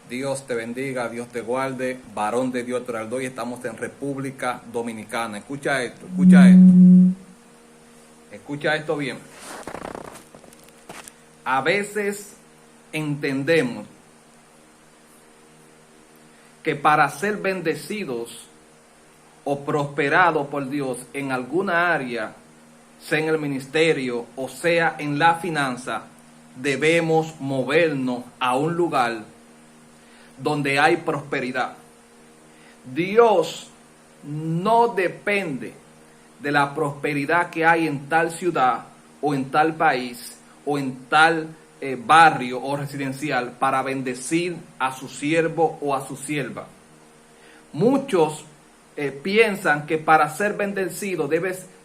Dios te bendiga, Dios te guarde, varón de Dios te aldo, y estamos en República Dominicana. Escucha esto, escucha esto. Escucha esto bien. A veces entendemos que para ser bendecidos o prosperados por Dios en alguna área, sea en el ministerio o sea en la finanza, debemos movernos a un lugar donde hay prosperidad. Dios no depende de la prosperidad que hay en tal ciudad o en tal país o en tal barrio o residencial para bendecir a su siervo o a su sierva. Muchos piensan que para ser bendecidos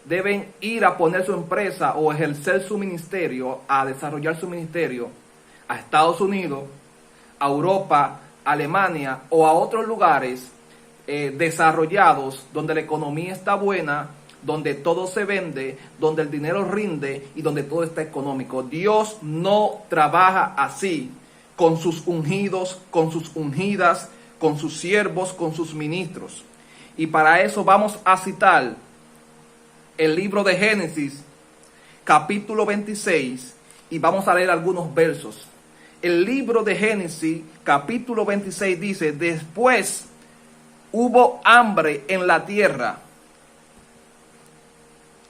deben ir a poner su empresa o ejercer su ministerio, a desarrollar su ministerio a Estados Unidos, a Europa, Alemania o a otros lugares desarrollados donde la economía está buena, donde todo se vende, donde el dinero rinde y donde todo está económico. Dios no trabaja así con sus ungidos, con sus ungidas, con sus siervos, con sus ministros. Y para eso vamos a citar el libro de Génesis, capítulo 26, y vamos a leer algunos versos. El libro de Génesis, capítulo 26, dice: después hubo hambre en la tierra,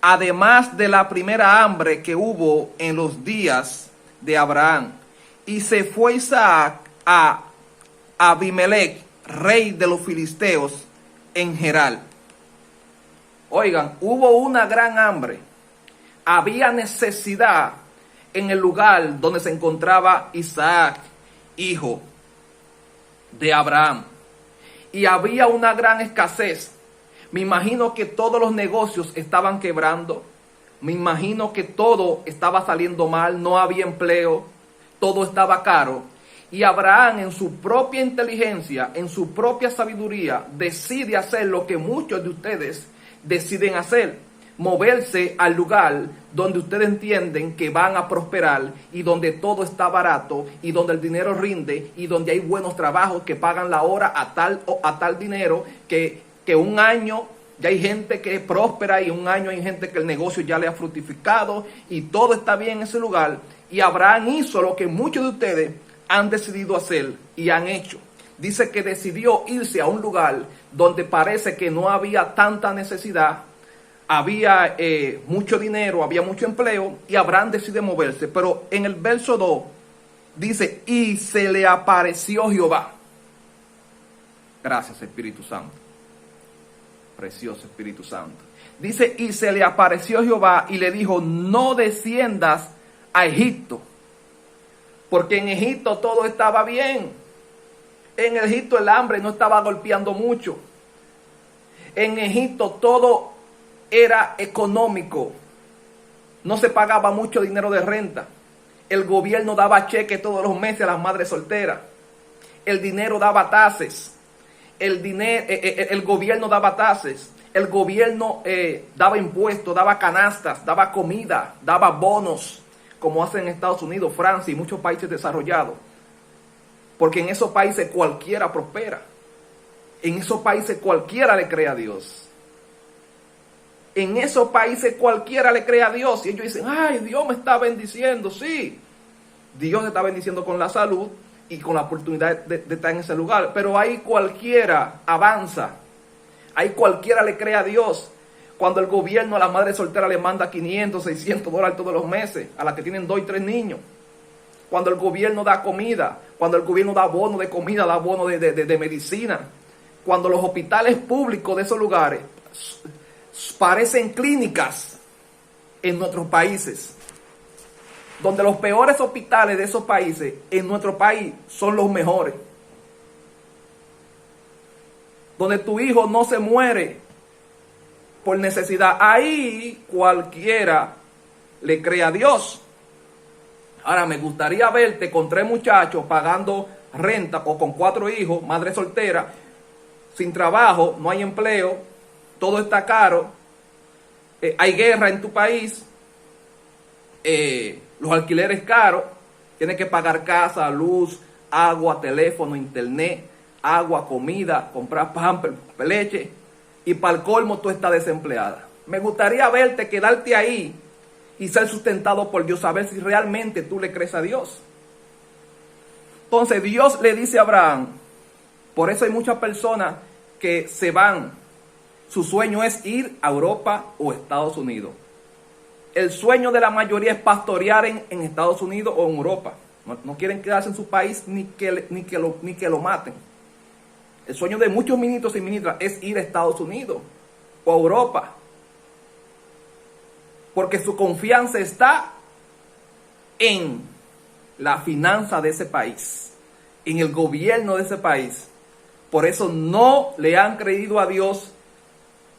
además de la primera hambre que hubo en los días de Abraham. Y se fue Isaac a Abimelech, rey de los filisteos, en Gerar. Oigan, hubo una gran hambre. Había necesidad en el lugar donde se encontraba Isaac, hijo de Abraham. Y había una gran escasez. Me imagino que todos los negocios estaban quebrando. Me imagino que todo estaba saliendo mal. No había empleo. Todo estaba caro. Y Abraham, en su propia inteligencia, en su propia sabiduría, decide hacer lo que muchos de ustedes deciden hacer: moverse al lugar donde ustedes entienden que van a prosperar y donde todo está barato y donde el dinero rinde y donde hay buenos trabajos que pagan la hora a tal dinero que un año ya hay gente que es próspera y un año hay gente que el negocio ya le ha fructificado y todo está bien en ese lugar. Y Abraham hizo lo que muchos de ustedes han decidido hacer y han hecho. Dice que decidió irse a un lugar donde parece que no había tanta necesidad, había mucho dinero, había mucho empleo, y Abraham decide moverse. Pero en el verso 2 dice: y se le apareció Jehová. Gracias, Espíritu Santo. Precioso Espíritu Santo. Dice: y se le apareció Jehová y le dijo: no desciendas a Egipto, porque en Egipto todo estaba bien. En Egipto el hambre no estaba golpeando mucho. En Egipto todo era económico. No se pagaba mucho dinero de renta. El gobierno daba cheque todos los meses a las madres solteras. El dinero daba tasas. El gobierno daba tasas. El gobierno daba impuestos, daba canastas, daba comida, daba bonos, como hacen en Estados Unidos, Francia y muchos países desarrollados. Porque en esos países cualquiera prospera. En esos países cualquiera le cree a Dios. En esos países cualquiera le cree a Dios. Y ellos dicen: ay, Dios me está bendiciendo. Sí, Dios te está bendiciendo con la salud y con la oportunidad de estar en ese lugar. Pero ahí cualquiera avanza. Ahí cualquiera le cree a Dios. Cuando el gobierno a la madre soltera le manda $500, $600 todos los meses, a las que tienen 2 y 3 niños. Cuando el gobierno da comida, cuando el gobierno da bono de comida, da bono de medicina. Cuando los hospitales públicos de esos lugares parecen clínicas en nuestros países. Donde los peores hospitales de esos países en nuestro país son los mejores. Donde tu hijo no se muere por necesidad. Ahí cualquiera le cree a Dios. Ahora, me gustaría verte con 3 muchachos pagando renta, o con 4 hijos, madre soltera, sin trabajo, no hay empleo, todo está caro, hay guerra en tu país, los alquileres caros, tienes que pagar casa, luz, agua, teléfono, internet, agua, comida, comprar pan, leche, y para el colmo tú estás desempleada. Me gustaría verte, quedarte ahí y ser sustentado por Dios, saber si realmente tú le crees a Dios. Entonces Dios le dice a Abraham, por eso hay muchas personas que se van, su sueño es ir a Europa o Estados Unidos. El sueño de la mayoría es pastorear en Estados Unidos o en Europa. No quieren quedarse en su país ni que lo maten. El sueño de muchos ministros y ministras es ir a Estados Unidos o a Europa. Porque su confianza está en la finanza de ese país, en el gobierno de ese país. Por eso no le han creído a Dios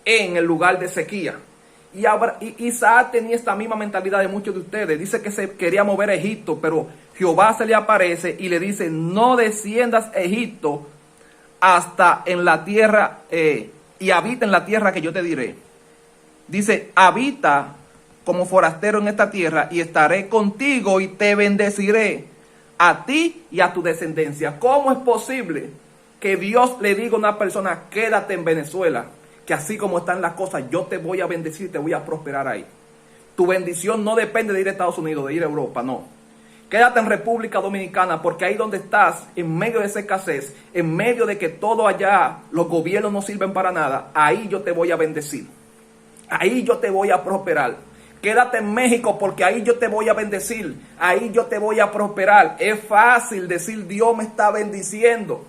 en el lugar de sequía. Y Isaac tenía esta misma mentalidad de muchos de ustedes. Dice que se quería mover a Egipto, pero Jehová se le aparece y le dice, no desciendas a Egipto hasta en la tierra, y habita en la tierra que yo te diré. Dice, habita como forastero en esta tierra y estaré contigo y te bendeciré a ti y a tu descendencia. ¿Cómo es posible que Dios le diga a una persona, quédate en Venezuela, que así como están las cosas, yo te voy a bendecir, te voy a prosperar ahí? Tu bendición no depende de ir a Estados Unidos, de ir a Europa, no. Quédate en República Dominicana, porque ahí donde estás, en medio de esa escasez, en medio de que todo allá, los gobiernos no sirven para nada, ahí yo te voy a bendecir. Ahí yo te voy a prosperar. Quédate en México, porque ahí yo te voy a bendecir. Ahí yo te voy a prosperar. Es fácil decir, Dios me está bendiciendo.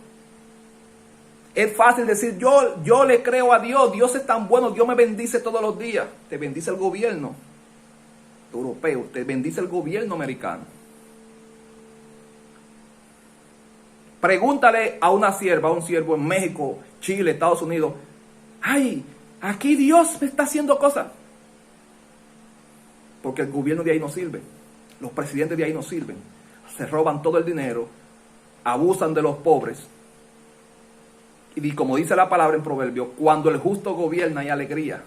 Es fácil decir, yo le creo a Dios, Dios es tan bueno, Dios me bendice todos los días. Te bendice el gobierno europeo, te bendice el gobierno americano. Pregúntale a una sierva, a un siervo en México, Chile, Estados Unidos, ay, aquí Dios me está haciendo cosas. Porque el gobierno de ahí no sirve, los presidentes de ahí no sirven, se roban todo el dinero, abusan de los pobres. Y como dice la palabra en Proverbios, cuando el justo gobierna hay alegría,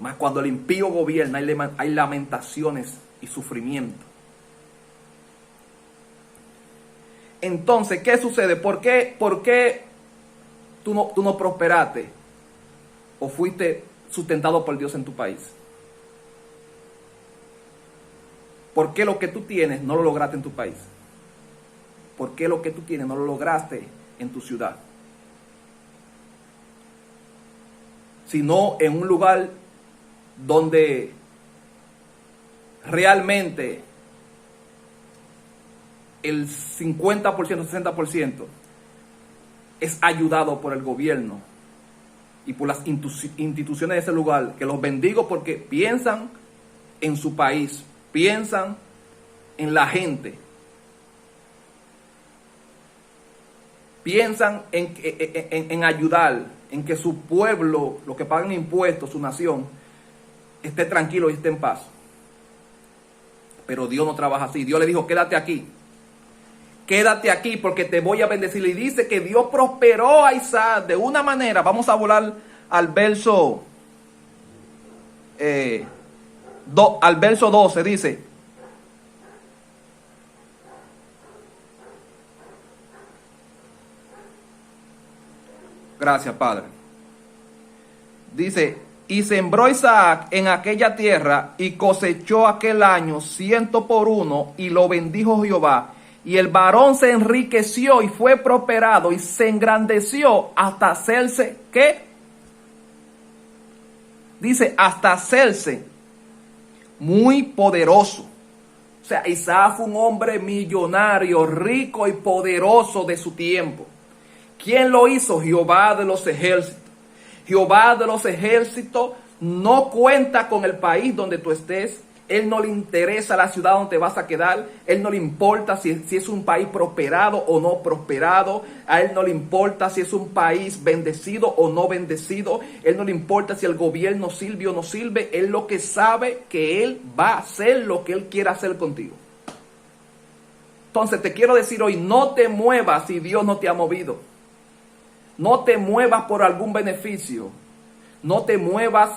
mas cuando el impío gobierna hay lamentaciones y sufrimiento. Entonces, ¿qué sucede? ¿Por qué tú no prosperaste o fuiste sustentado por Dios en tu país? ¿Por qué lo que tú tienes no lo lograste en tu país? ¿Por qué lo que tú tienes no lo lograste en tu ciudad? Sino en un lugar donde realmente el 50%, 60% es ayudado por el gobierno y por las instituciones de ese lugar, que los bendigo porque piensan en su país, piensan en la gente, piensan en ayudar, en que su pueblo, los que pagan impuestos, su nación, esté tranquilo y esté en paz. Pero Dios no trabaja así. Dios le dijo, quédate aquí porque te voy a bendecir. Y dice que Dios prosperó a Isaac de una manera. Vamos a volar al verso, al verso 12, dice, gracias, Padre. Dice, y sembró Isaac en aquella tierra y cosechó aquel año 100 por 1 y lo bendijo Jehová. Y el varón se enriqueció y fue prosperado y se engrandeció hasta hacerse, ¿qué? Dice, hasta hacerse muy poderoso. O sea, Isaac fue un hombre millonario, rico y poderoso de su tiempo. ¿Quién lo hizo? Jehová de los ejércitos. Jehová de los ejércitos no cuenta con el país donde tú estés. Él no le interesa la ciudad donde te vas a quedar. Él no le importa si es un país prosperado o no prosperado. A él no le importa si es un país bendecido o no bendecido. Él no le importa si el gobierno sirve o no sirve. Él lo que sabe que él va a hacer lo que él quiera hacer contigo. Entonces te quiero decir hoy, no te muevas si Dios no te ha movido. No te muevas por algún beneficio. No te muevas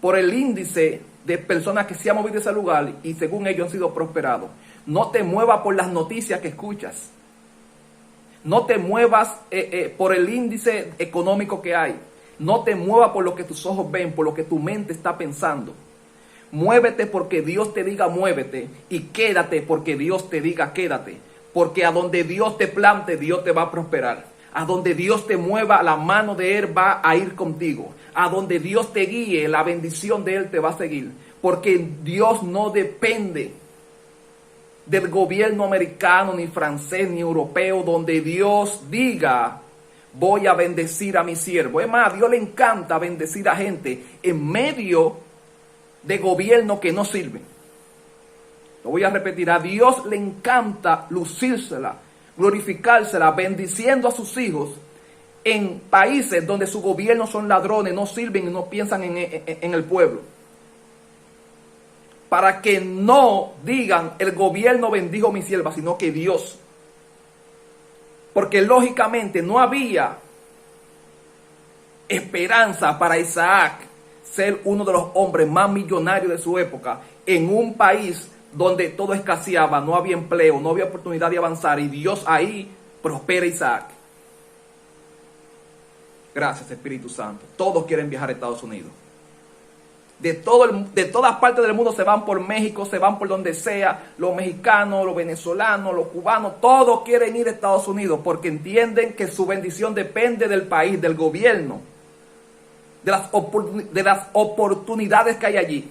por el índice de personas que se han movido a ese lugar y según ellos han sido prosperados. No te muevas por las noticias que escuchas. No te muevas por el índice económico que hay. No te muevas por lo que tus ojos ven, por lo que tu mente está pensando. Muévete porque Dios te diga muévete y quédate porque Dios te diga quédate. Porque a donde Dios te plante, Dios te va a prosperar. A donde Dios te mueva, la mano de Él va a ir contigo. A donde Dios te guíe, la bendición de Él te va a seguir. Porque Dios no depende del gobierno americano, ni francés, ni europeo, donde Dios diga, voy a bendecir a mi siervo. Es más, a Dios le encanta bendecir a gente en medio de gobierno que no sirve. Lo voy a repetir, a Dios le encanta lucírsela, glorificársela, bendiciendo a sus hijos en países donde su gobierno son ladrones, no sirven y no piensan en el pueblo. Para que no digan el gobierno bendijo a mi sierva, sino que Dios. Porque lógicamente no había esperanza para Isaac ser uno de los hombres más millonarios de su época en un país donde todo escaseaba, no había empleo, no había oportunidad de avanzar y Dios ahí prospera a Isaac. Gracias, Espíritu Santo. Todos quieren viajar a Estados Unidos. De todas partes del mundo se van por México, se van por donde sea. Los mexicanos, los venezolanos, los cubanos, todos quieren ir a Estados Unidos porque entienden que su bendición depende del país, del gobierno, de las oportunidades que hay allí.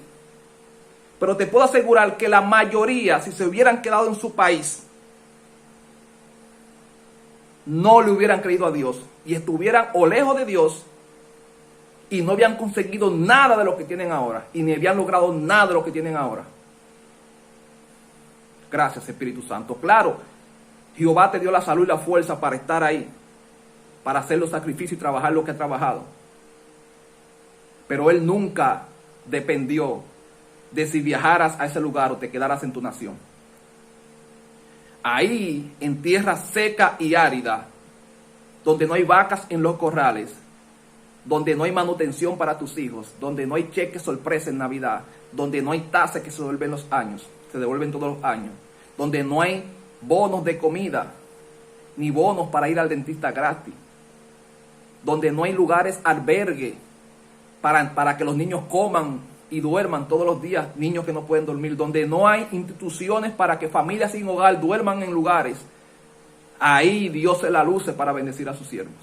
Pero te puedo asegurar que la mayoría, si se hubieran quedado en su país, no le hubieran creído a Dios y estuvieran o lejos de Dios y no habían conseguido nada de lo que tienen ahora y ni habían logrado nada de lo que tienen ahora. Gracias, Espíritu Santo. Claro, Jehová te dio la salud y la fuerza para estar ahí, para hacer los sacrificios y trabajar lo que ha trabajado. Pero Él nunca dependió de si viajaras a ese lugar o te quedaras en tu nación. Ahí, en tierra seca y árida, donde no hay vacas en los corrales, donde no hay manutención para tus hijos, donde no hay cheque sorpresa en Navidad, donde no hay tasas que se devuelven se devuelven todos los años, donde no hay bonos de comida, ni bonos para ir al dentista gratis, donde no hay lugares albergue para que los niños coman y duerman todos los días, niños que no pueden dormir, donde no hay instituciones para que familias sin hogar duerman en lugares. Ahí Dios se la luce para bendecir a sus siervos.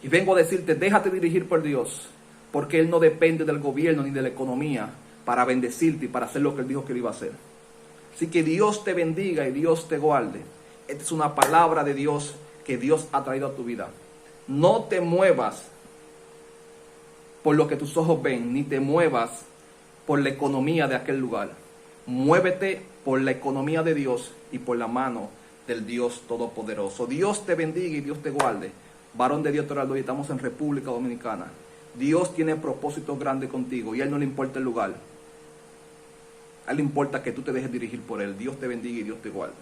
Y vengo a decirte, déjate dirigir por Dios, porque Él no depende del gobierno ni de la economía para bendecirte y para hacer lo que Él dijo que Él iba a hacer. Así que Dios te bendiga y Dios te guarde. Esta es una palabra de Dios que Dios ha traído a tu vida. No te muevas por lo que tus ojos ven, ni te muevas por la economía de aquel lugar. Muévete por la economía de Dios y por la mano del Dios Todopoderoso. Dios te bendiga y Dios te guarde. Varón de Dios Toraldo, y estamos en República Dominicana. Dios tiene propósitos grandes contigo y a Él no le importa el lugar. A Él le importa que tú te dejes dirigir por Él. Dios te bendiga y Dios te guarde.